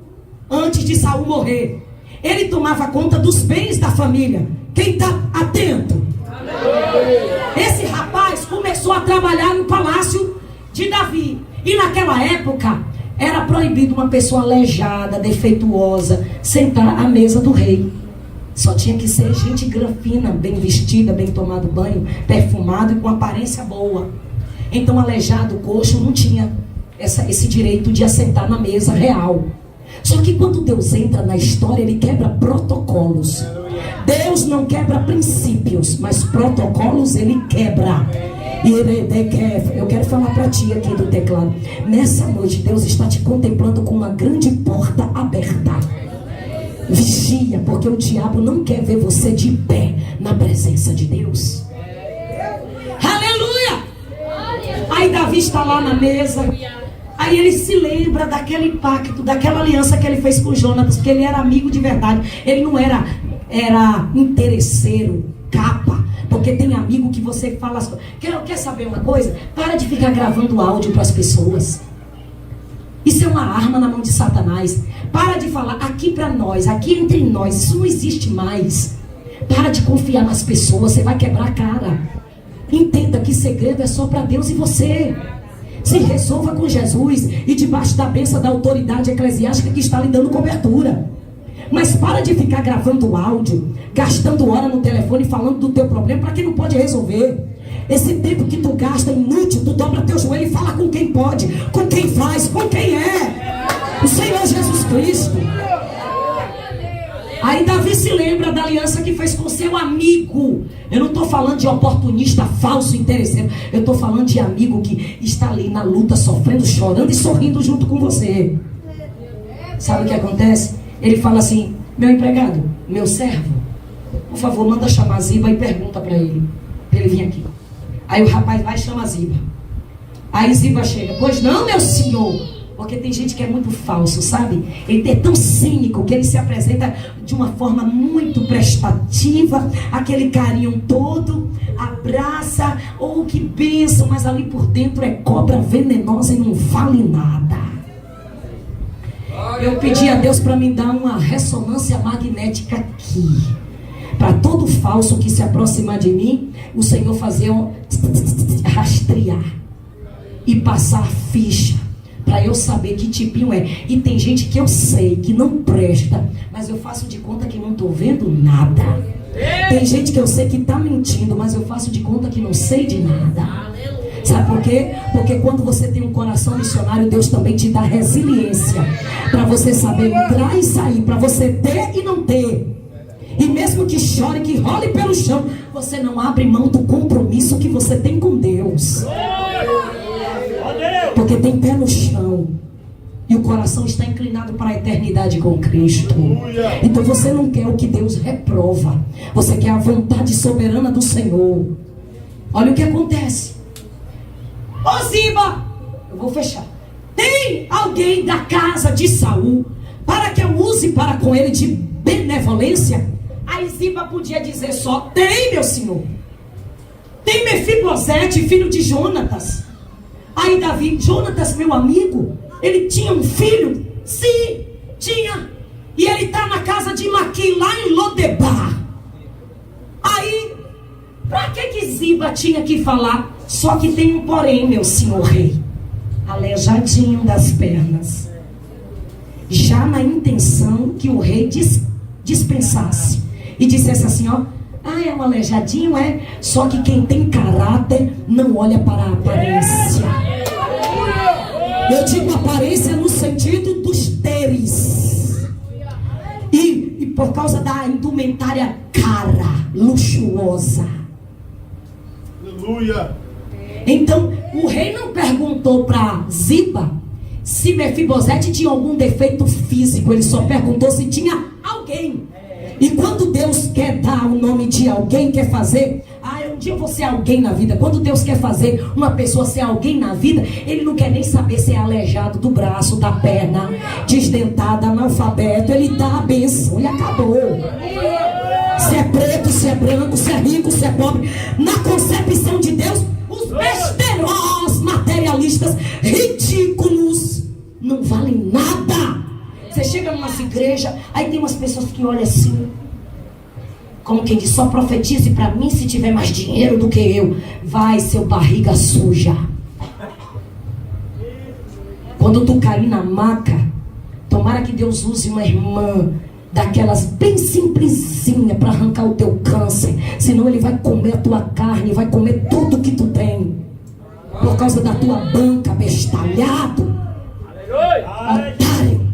antes de Saul morrer. Ele tomava conta dos bens da família. Quem está atento? Esse rapaz começou a trabalhar no palácio de Davi. E naquela época era proibido uma pessoa aleijada, defeituosa, sentar à mesa do rei. Só tinha que ser gente granfina, bem vestida, bem tomado banho, perfumado e com aparência boa. Então aleijado, coxo, não tinha esse direito de assentar na mesa real. Só que quando Deus entra na história, ele quebra protocolos. Deus não quebra princípios, mas protocolos ele quebra. Eu quero falar para ti aqui do teclado. Nessa noite Deus está te contemplando com uma grande porta aberta. Vigia, porque o diabo não quer ver você de pé na presença de Deus. Aleluia! Aí Davi está lá na mesa. Aí ele se lembra daquele pacto, daquela aliança que ele fez com Jonatas, porque ele era amigo de verdade. Ele não era interesseiro, capa. Porque tem amigo que você fala as coisas. Quer saber uma coisa? Para de ficar gravando áudio para as pessoas. Isso é uma arma na mão de Satanás. Para de falar aqui para nós, aqui entre nós. Isso não existe mais. Para de confiar nas pessoas, você vai quebrar a cara. Entenda que segredo é só para Deus e você. Se resolva com Jesus e debaixo da bênção da autoridade eclesiástica que está lhe dando cobertura. Mas para de ficar gravando áudio, gastando hora no telefone falando do teu problema para quem não pode resolver. Esse tempo que tu gasta inútil, tu dobra teu joelho e fala com quem pode, com quem faz, com quem é. O Senhor Jesus Cristo. Aí Davi se lembra da aliança que fez com seu amigo. Eu não estou falando de oportunista, falso, interesseiro. Eu estou falando de amigo que está ali na luta, sofrendo, chorando e sorrindo junto com você. Sabe o que acontece? Ele fala assim: Meu empregado, meu servo, por favor, manda chamar Ziba e pergunta para ele vir aqui. Aí o rapaz vai e chama Ziba. Aí Ziba chega, pois não, meu senhor. Porque tem gente que é muito falso, sabe? Ele é tão cínico que ele se apresenta de uma forma muito prestativa, aquele carinho todo, abraça, oh que bênção, mas ali por dentro é cobra venenosa e não vale nada. Eu pedi a Deus para me dar uma ressonância magnética aqui. Para todo falso que se aproximar de mim, o Senhor fazer rastrear e passar ficha. Para eu saber que tipinho é. E tem gente que eu sei que não presta, mas eu faço de conta que não estou vendo nada. Tem gente que eu sei que está mentindo, mas eu faço de conta que não sei de nada. Sabe por quê? Porque quando você tem um coração missionário, Deus também te dá resiliência para você saber entrar e sair, para você ter e não ter. E mesmo que chore, que role pelo chão, você não abre mão do compromisso que você tem com Deus. Porque tem pé no chão e o coração está inclinado para a eternidade com Cristo. Então você não quer o que Deus reprova, você quer a vontade soberana do Senhor. Olha o que acontece. Ô Ziba, eu vou fechar. Tem alguém da casa de Saul para que eu use para com ele de benevolência? Aí Ziba podia dizer só: tem, meu senhor. Tem Mefibosete, filho de Jonatas. Aí Davi, Jonatas, meu amigo, ele tinha um filho? Sim, tinha. E ele está na casa de Maquim, lá em Lodebar. Aí, para que Ziba tinha que falar? Só que tem um porém, meu senhor rei. Aleijadinho das pernas. Já na intenção que o rei dispensasse. E dissesse assim, ó: ah, é um aleijadinho, é? Só que quem tem caráter não olha para a aparência. Eu digo aparência no sentido dos teres. E por causa da indumentária cara, luxuosa. Aleluia. Então, o rei não perguntou para Ziba se Mefibosete tinha algum defeito físico. Ele só perguntou se tinha alguém. E quando Deus quer dar o nome de alguém, quer fazer, um dia eu vou ser alguém na vida. Quando Deus quer fazer uma pessoa ser alguém na vida, Ele não quer nem saber se é aleijado do braço, da perna, desdentado, analfabeto. Ele dá a bênção e acabou. Se é preto, se é branco, se é rico, se é pobre. Na concepção de Deus, os besterós, materialistas, ridículos, não valem nada. Você chega numa igreja, aí tem umas pessoas que olham assim, como quem diz: só profetize para mim se tiver mais dinheiro do que eu. Vai, seu barriga suja. Quando tu cair na maca, tomara que Deus use uma irmã daquelas bem simplesinha para arrancar o teu câncer. Senão ele vai comer a tua carne, vai comer tudo que tu tem, por causa da tua banca, bestalhado, otário.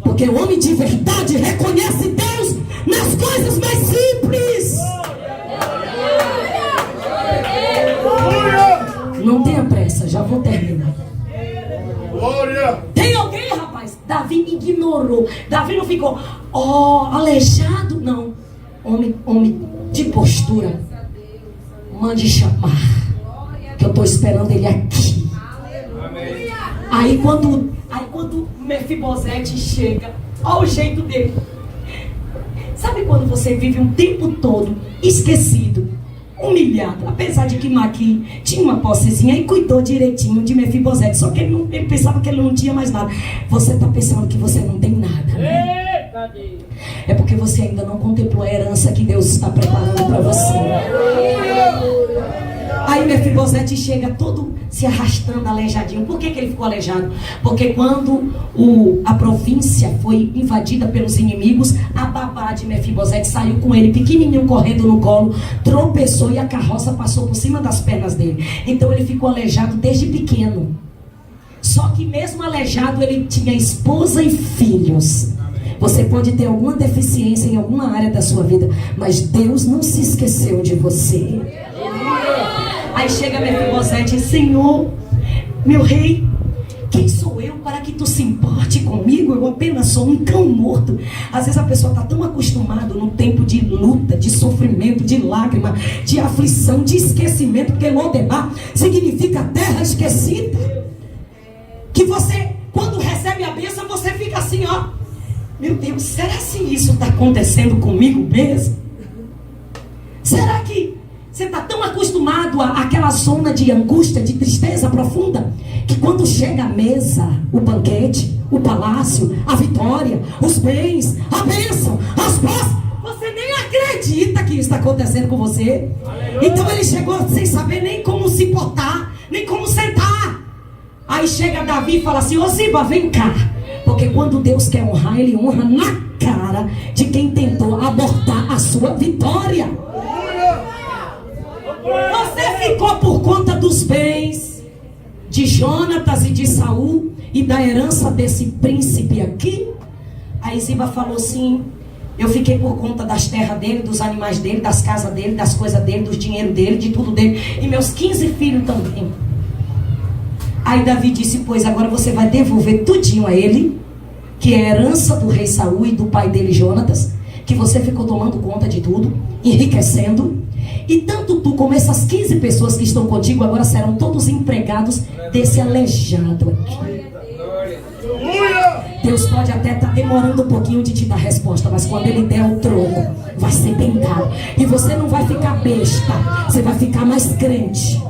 Porque o homem de verdade reconhece Deus nas coisas mais simples. Não tenha pressa, já vou terminar. Tem alguém, rapaz? Davi ignorou. Davi não ficou, aleijado. Não. Homem de postura. Mande chamar, que eu estou esperando ele aqui. Aí quando Mefibosete chega, olha o jeito dele. Sabe quando você vive um tempo todo esquecido, humilhado? Apesar de que Maquim tinha uma possezinha e cuidou direitinho de Mefibosete, só que ele pensava que ele não tinha mais nada. Você está pensando que você não tem nada, né? É porque você ainda não contemplou a herança que Deus está preparando para você. Aí Mefibosete chega todo se arrastando, aleijadinho. Por que ele ficou aleijado? Porque quando a província foi invadida pelos inimigos, a babá de Mefibosete saiu com ele pequenininho, correndo no colo, tropeçou e a carroça passou por cima das pernas dele. Então ele ficou aleijado desde pequeno. Só que mesmo aleijado, ele tinha esposa e filhos. Você pode ter alguma deficiência em alguma área da sua vida, mas Deus não se esqueceu de você. Aí chega Mefibosete: Senhor, meu rei, quem sou eu para que tu se importe comigo, eu apenas sou um cão morto. Às vezes a pessoa está tão acostumada no tempo de luta, de sofrimento, de lágrima, de aflição, de esquecimento, porque Lodebar significa terra esquecida, que você, quando recebe a bênção, você fica assim, ó, meu Deus, será que isso está acontecendo comigo mesmo? Será que você está tão acostumado àquela zona de angústia, de tristeza profunda, que quando chega a mesa, o banquete, o palácio, a vitória, os bens, a bênção, as posses, você nem acredita que isso está acontecendo com você? Então ele chegou sem saber nem como se portar, nem como sentar. Aí chega Davi e fala assim, ô Ziba, vem cá. Porque quando Deus quer honrar, Ele honra na cara de quem tentou abortar a sua vitória. Você ficou por conta dos bens de Jonatas e de Saul e da herança desse príncipe aqui? Aí Ziba falou assim, eu fiquei por conta das terras dele, dos animais dele, das casas dele, das coisas dele, do dinheiro dele, de tudo dele, e meus 15 filhos também. Aí Davi disse, pois agora você vai devolver tudinho a ele, que é a herança do rei Saul e do pai dele Jonatas, que você ficou tomando conta de tudo, enriquecendo. E tanto tu como essas 15 pessoas que estão contigo agora serão todos empregados desse aleijado aqui. Deus pode até estar demorando um pouquinho de te dar resposta, mas quando Ele der o troco, vai ser bem dado. E você não vai ficar besta, você vai ficar mais crente.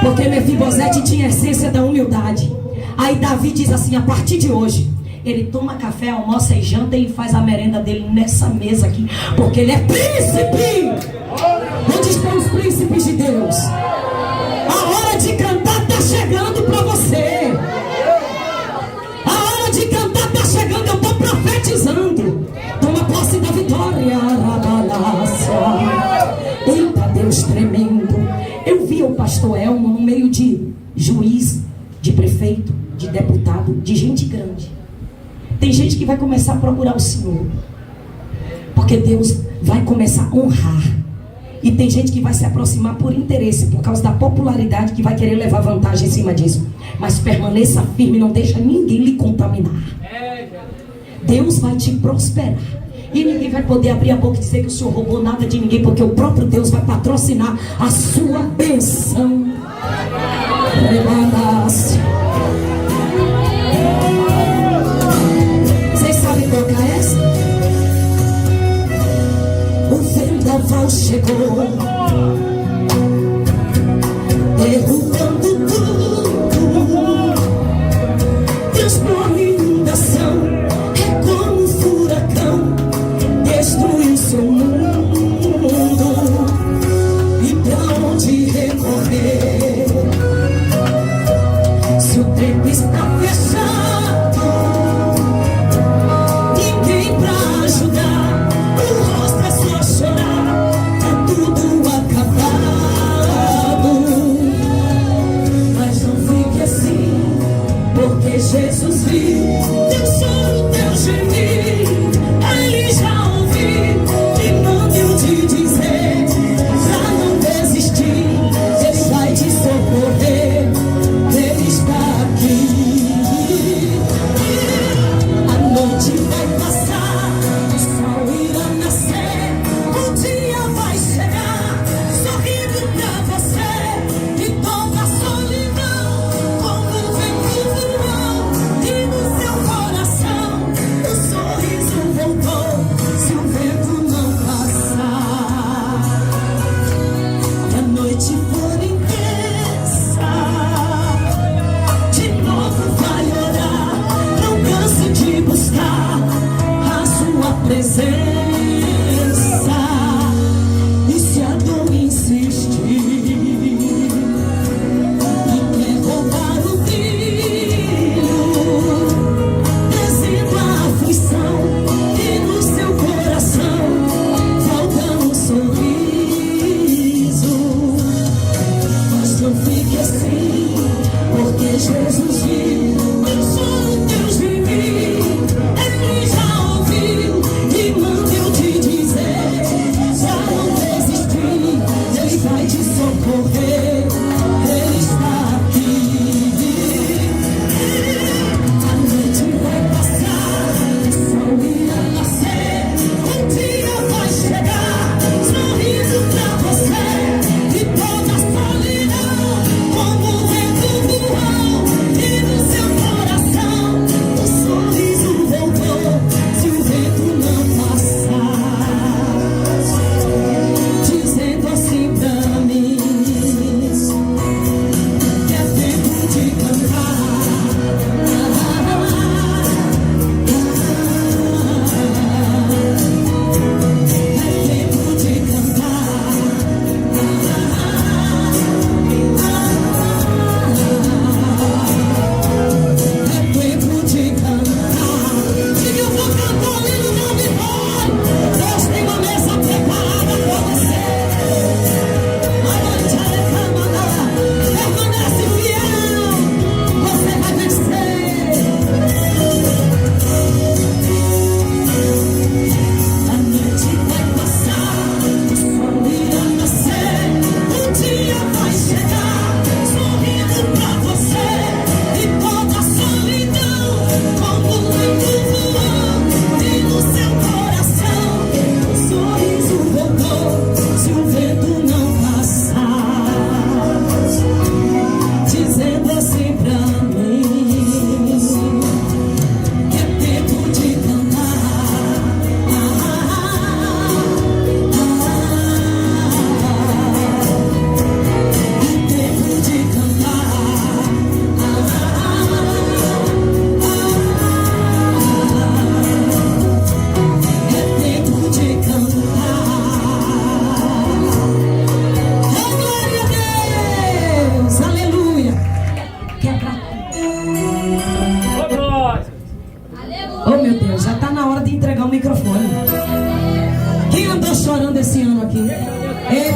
Porque Mefibosete tinha a essência da humildade. Aí Davi diz assim, a partir de hoje, ele toma café, almoça e janta e faz a merenda dele nessa mesa aqui. Porque ele é príncipe. Onde estão os príncipes de Deus? A hora de cantar está chegando para você. A hora de cantar está chegando, eu estou profetizando. Toma posse da vitória. Eita Deus tremendo. Eu vi o pastor Elmo no meio de juiz, de prefeito, de deputado, de gente grande. Tem gente que vai começar a procurar o Senhor, porque Deus vai começar a honrar. E tem gente que vai se aproximar por interesse, por causa da popularidade, que vai querer levar vantagem em cima disso. Mas permaneça firme, não deixa ninguém lhe contaminar. Deus vai te prosperar. E ninguém vai poder abrir a boca e dizer que o Senhor roubou nada de ninguém, porque o próprio Deus vai patrocinar a sua bênção. Prepara-se. Vocês sabem tocar essa? O vendaval chegou, derrubando tudo, transforma em inundação, é como um furacão, destrui o seu mundo.